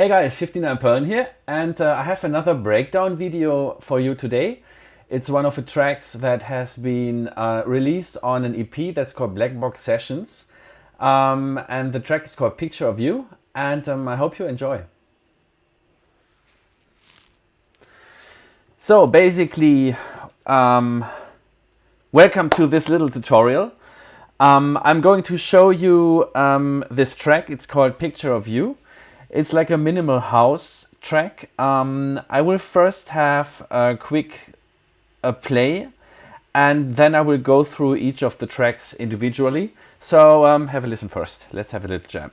Hey guys, 59 Perlen here, and I have another breakdown video for you today. It's one of the tracks that has been released on an EP that's called Blackbox Sessions. And the track is called Picture of You, and I hope you enjoy. So basically, welcome to this little tutorial. I'm going to show you this track. It's called Picture of You. It's like a minimal house track. I will first have a quick play, and then I will go through each of the tracks individually. So have a listen first. Let's have a little jam.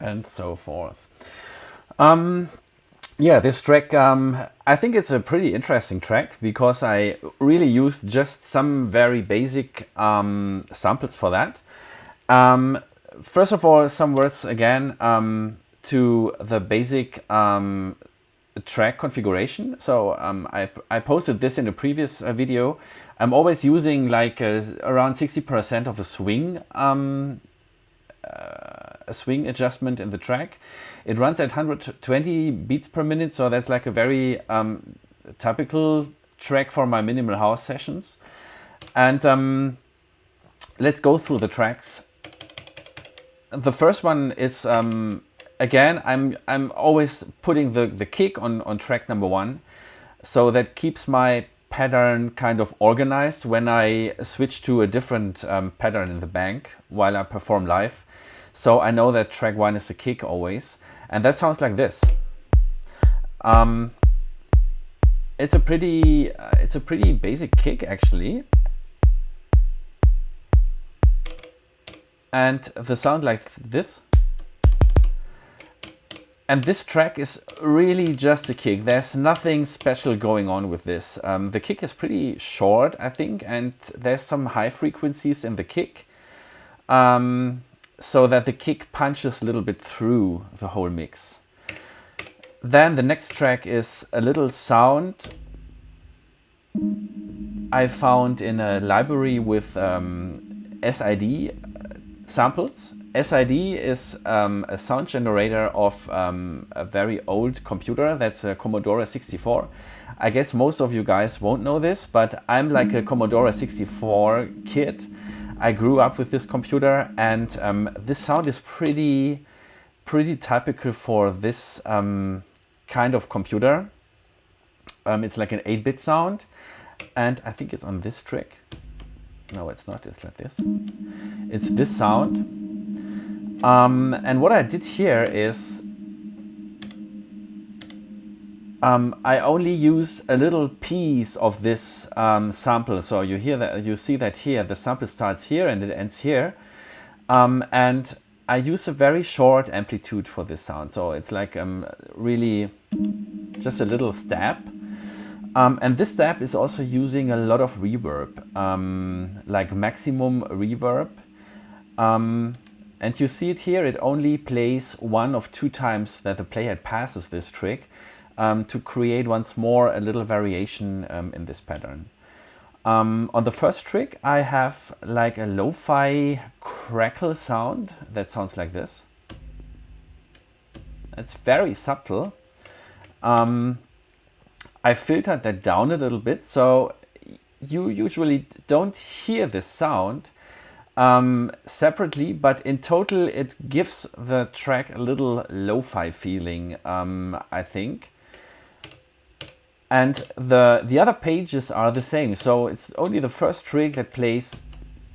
And so forth. Yeah, this track, I think it's a pretty interesting track because I really used just some very basic samples for that. First of all, some words again to the basic track configuration. So I posted this in a previous video. I'm always using like around 60% of a swing adjustment in the track. It runs at 120 beats per minute, so that's like a very typical track for my minimal house sessions. And let's go through the tracks. The first one is again, I'm always putting the kick on track number 1, so that keeps my pattern kind of organized when I switch to a different pattern in the bank while I perform live. So I know that track 1 is the kick always, and that sounds like this. It's a pretty basic kick actually, and the sound like this. And this track is really just a kick. There's nothing special going on with this. The kick is pretty short, I think, and there's some high frequencies in the kick. So that the kick punches a little bit through the whole mix. Then the next track is a little sound I found in a library with SID samples. SID is a sound generator of a very old computer. That's a Commodore 64. I guess most of you guys won't know this, but I'm like a Commodore 64 kid. I grew up with this computer, and this sound is pretty typical for this kind of computer. It's like an 8-bit sound, and I think it's on this track. No, it's not. It's like this. It's this sound. And what I did here is I only use a little piece of this sample. So you hear that, you see that here, the sample starts here and it ends here. And I use a very short amplitude for this sound. So it's like really just a little stab. And this stab is also using a lot of reverb, like maximum reverb. And you see it here, it only plays 1 of 2 times that the playhead passes this trick to create once more a little variation in this pattern. On the first trick, I have like a lo-fi crackle sound that sounds like this. It's very subtle. I filtered that down a little bit, so you usually don't hear this sound separately, but in total it gives the track a little lo-fi feeling, I think. And the other pages are the same, so it's only the first trick that plays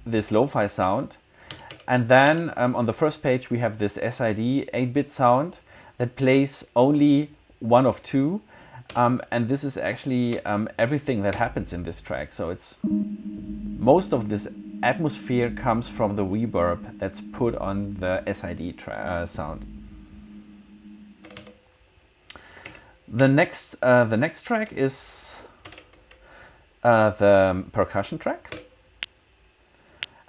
this lo-fi sound. And then on the first page we have this SID 8-bit sound that plays only 1 of 2. And this is actually everything that happens in this track. So it's most of this atmosphere comes from the reverb that's put on the SID sound. The next track is the percussion track.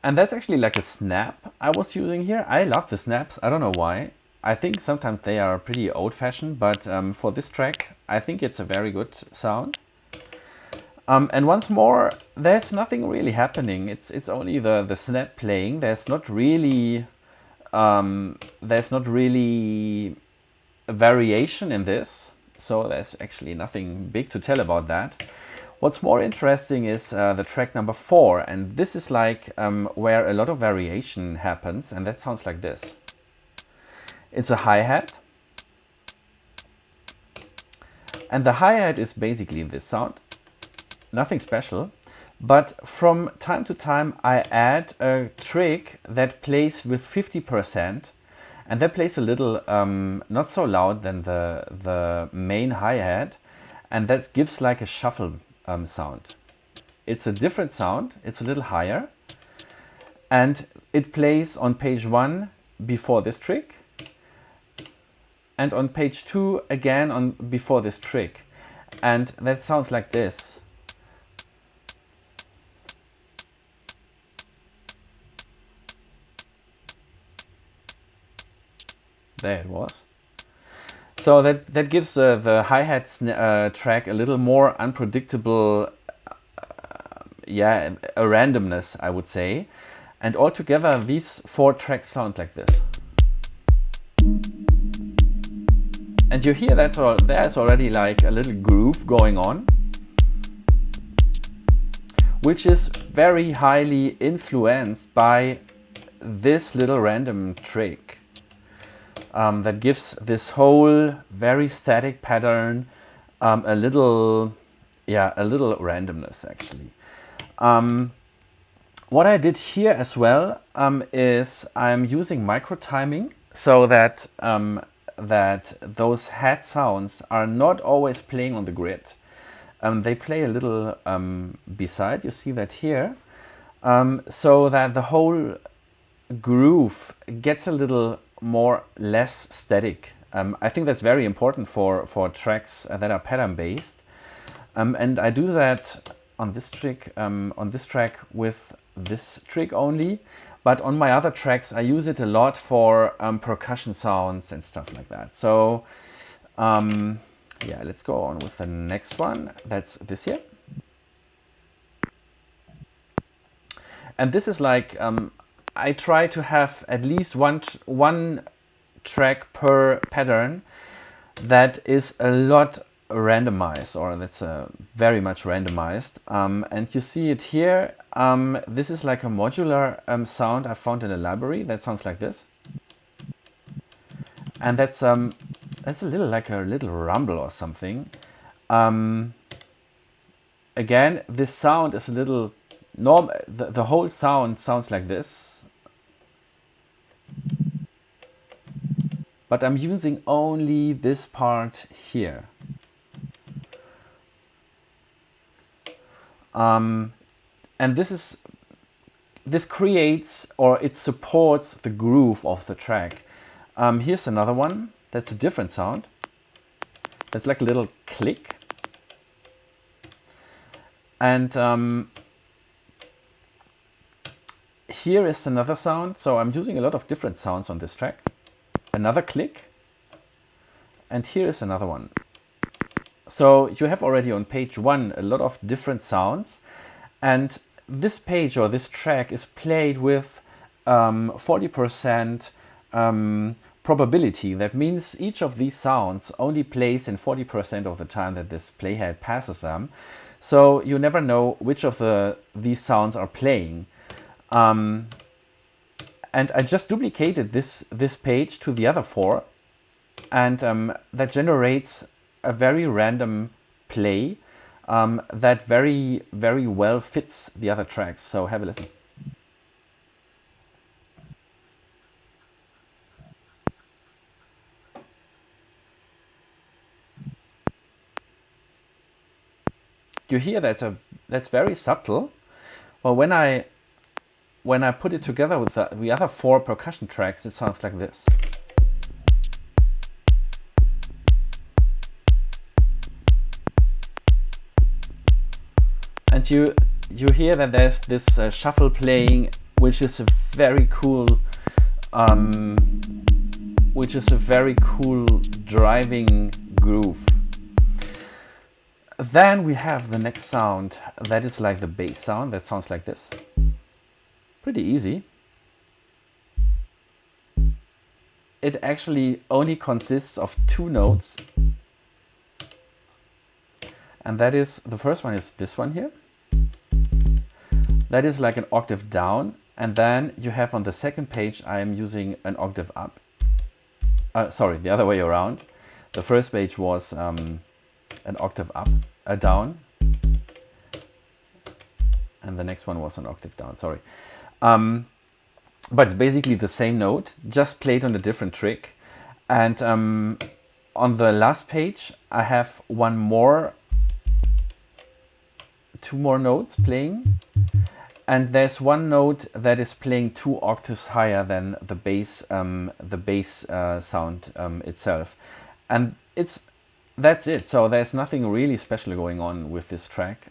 And that's actually like a snap I was using here. I love the snaps, I don't know why. I think sometimes they are pretty old-fashioned, but for this track, I think it's a very good sound. And once more, there's nothing really happening. It's only the snap playing. There's not really a variation in this, so there's actually nothing big to tell about that. What's more interesting is the track number 4, and this is like where a lot of variation happens, and that sounds like this. It's a hi-hat, and the hi-hat is basically this sound, nothing special, but from time to time I add a trick that plays with 50%, and that plays a little not so loud than the main hi-hat, and that gives like a shuffle sound. It's a different sound, it's a little higher, and it plays on page 1 before this trick, and on page 2 again before this trick, and that sounds like this. There it was. So that gives the hi-hat track a little more unpredictable, a randomness, I would say. And altogether these 4 tracks sound like this. And you hear that there's already like a little groove going on, which is very highly influenced by this little random trick that gives this whole very static pattern a little randomness actually. What I did here as well is I'm using micro timing so that that those hat sounds are not always playing on the grid. They play a little beside, you see that here, so that the whole groove gets a little less static. I think that's very important for tracks that are pattern based. And I do that on this track with this trick only. But on my other tracks, I use it a lot for percussion sounds and stuff like that. So yeah, let's go on with the next one. That's this here. And this is like, I try to have at least one track per pattern that is a lot randomized, or that's very much randomized. And you see it here. This is like a modular sound I found in a library that sounds like this, and that's a little like a little rumble or something. Again, this sound is a little the whole sound sounds like this, but I'm using only this part here. And this creates, or it supports, the groove of the track. Here's another one. That's a different sound. That's like a little click. And here is another sound. So I'm using a lot of different sounds on this track. Another click. And here is another one. So you have already on page 1 a lot of different sounds. And this page, or this track, is played with 40% probability. That means each of these sounds only plays in 40% of the time that this playhead passes them. So you never know which of these sounds are playing. And I just duplicated this page to the other 4, and that generates a very random play that very, very well fits the other tracks. So have a listen. You hear that's very subtle. Well, when I put it together with the other 4 percussion tracks, it sounds like this. And you hear that there's this shuffle playing, which is a very cool, driving groove. Then we have the next sound that is like the bass sound. That sounds like this. Pretty easy. It actually only consists of 2 notes. And that is, the first one is this one here. That is like an octave down. And then you have on the second page, I am using an octave up. Sorry, the other way around. The first page was an octave up, down. And the next one was an octave down, sorry. But it's basically the same note, just played on a different trick. And on the last page, I have 2 more notes playing. And there's one note that is playing 2 octaves higher than the bass sound itself. And that's it. So there's nothing really special going on with this track.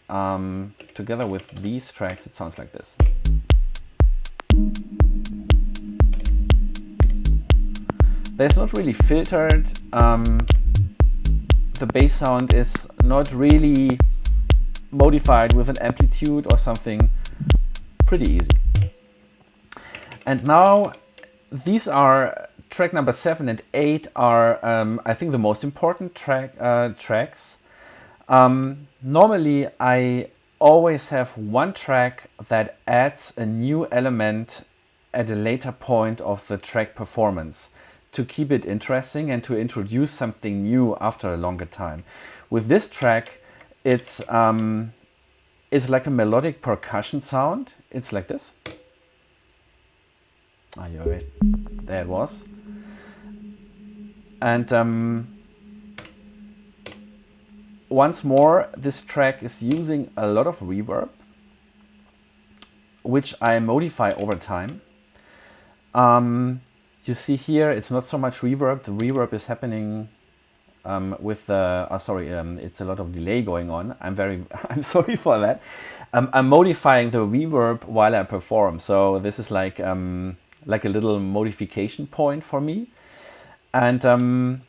Together with these tracks, it sounds like this. There's not really filtered. The bass sound is not really modified with an amplitude or something. Pretty easy. And now these are track number 7 and 8 are I think the most important tracks. Normally I always have one track that adds a new element at a later point of the track performance to keep it interesting and to introduce something new after a longer time. With this track, it's like a melodic percussion sound. It's like this. There it was. And once more, this track is using a lot of reverb, which I modify over time. You see here, it's not so much reverb. The reverb is happening with the, it's a lot of delay going on. I'm sorry for that. I'm modifying the reverb while I perform. So this is like a little modification point for me. And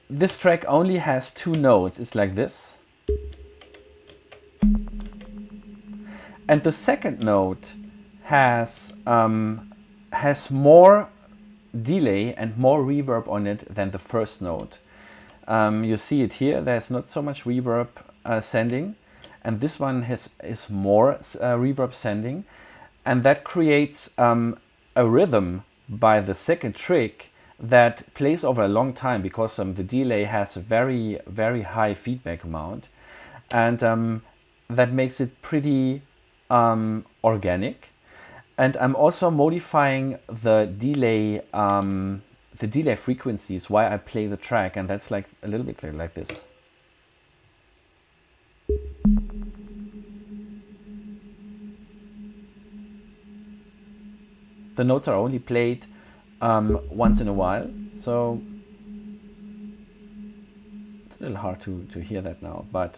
this track only has 2 notes. It's like this. And the second note has more delay and more reverb on it than the first note. You see it here. There's not so much reverb sending, and this one is more reverb sending, and that creates a rhythm by the second trick that plays over a long time because the delay has a very, very high feedback amount, and that makes it pretty organic. And I'm also modifying the delay frequencies while I play the track, and that's like a little bit like this. the notes are only played once in a while, so it's a little hard to hear that now, but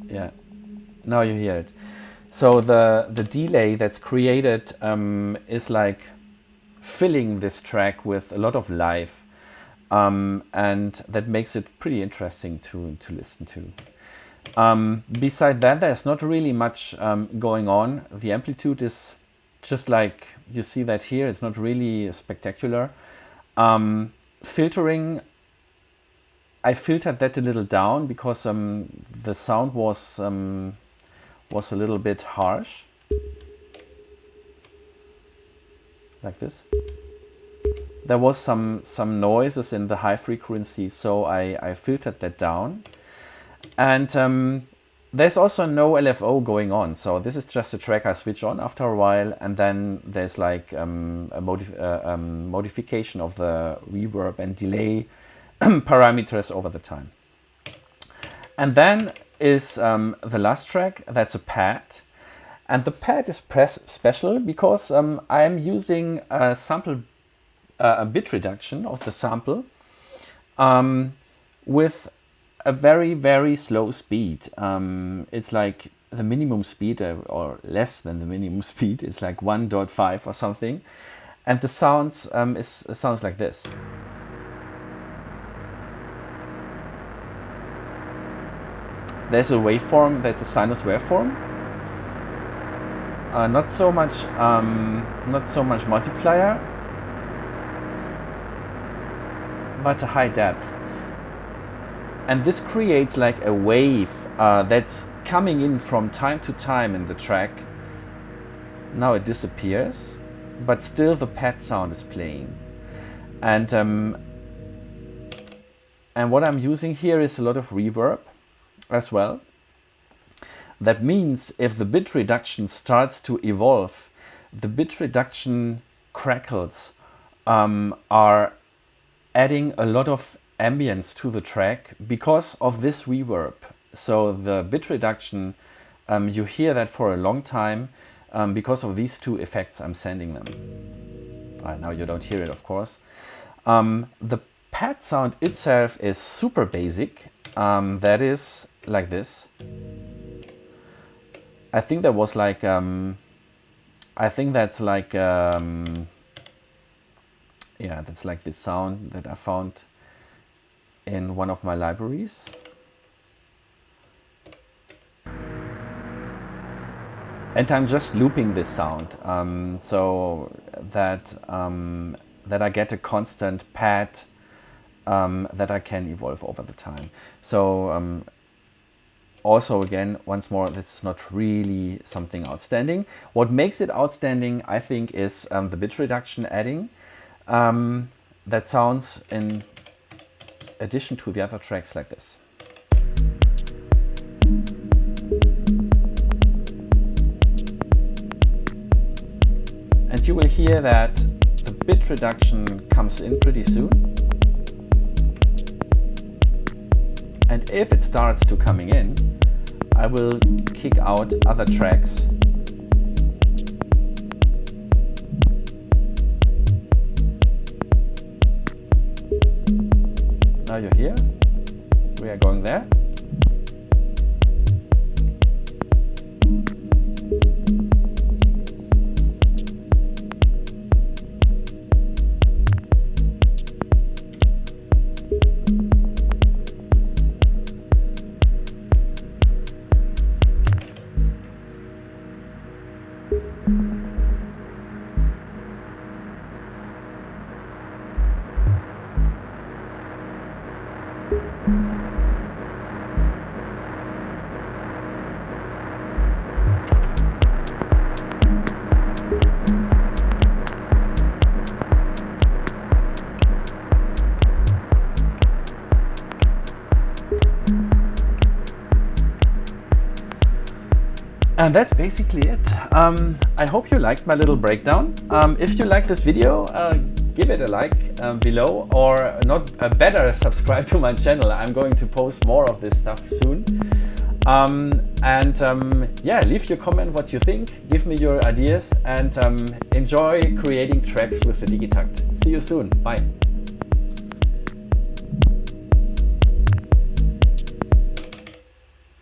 yeah, now you hear it. So the delay that's created is like filling this track with a lot of life, and that makes it pretty interesting to listen to. Beside that, there's not really much going on. The amplitude is just like you see that here. It's not really spectacular. Filtering, I filtered that a little down because the sound was a little bit harsh, like this. There was some noises in the high frequency, so I filtered that down. And there's also no LFO going on, so this is just a track I switch on after a while, and then there's like a modification of the reverb and delay parameters over the time. And then is the last track, that's a pad. And the pad is special because I am using a sample, a bit reduction of the sample with a very, very slow speed. It's like the minimum speed or less than the minimum speed. It's like 1.5 or something. And the sounds sounds like this. There's a waveform, there's a sinus waveform. Not so much multiplier, but a high depth. And this creates like a wave that's coming in from time to time in the track. Now it disappears, but still the pad sound is playing. And what I'm using here is a lot of reverb as well. That means if the bit reduction starts to evolve, the bit reduction crackles are adding a lot of ambience to the track because of this reverb. So the bit reduction, you hear that for a long time because of these two effects I'm sending them. Now you don't hear it, of course. The pad sound itself is super basic. That is like this. I think that was like, I think that's like, yeah, that's like this sound that I found in one of my libraries. And I'm just looping this sound so that, that I get a constant pad that I can evolve over the time. So also again, once more, this is not really something outstanding. What makes it outstanding, I think, is the bit reduction adding. That sounds in addition to the other tracks like this. And you will hear that the bit reduction comes in pretty soon. And if it starts to coming in, I will kick out other tracks. Now you hear, we are going there. And that's basically it. I hope you liked my little breakdown. If you like this video, give it a like below, or better subscribe to my channel. I'm going to post more of this stuff soon. And yeah, leave your comment what you think, give me your ideas, and enjoy creating tracks with the Digitakt. See you soon. Bye.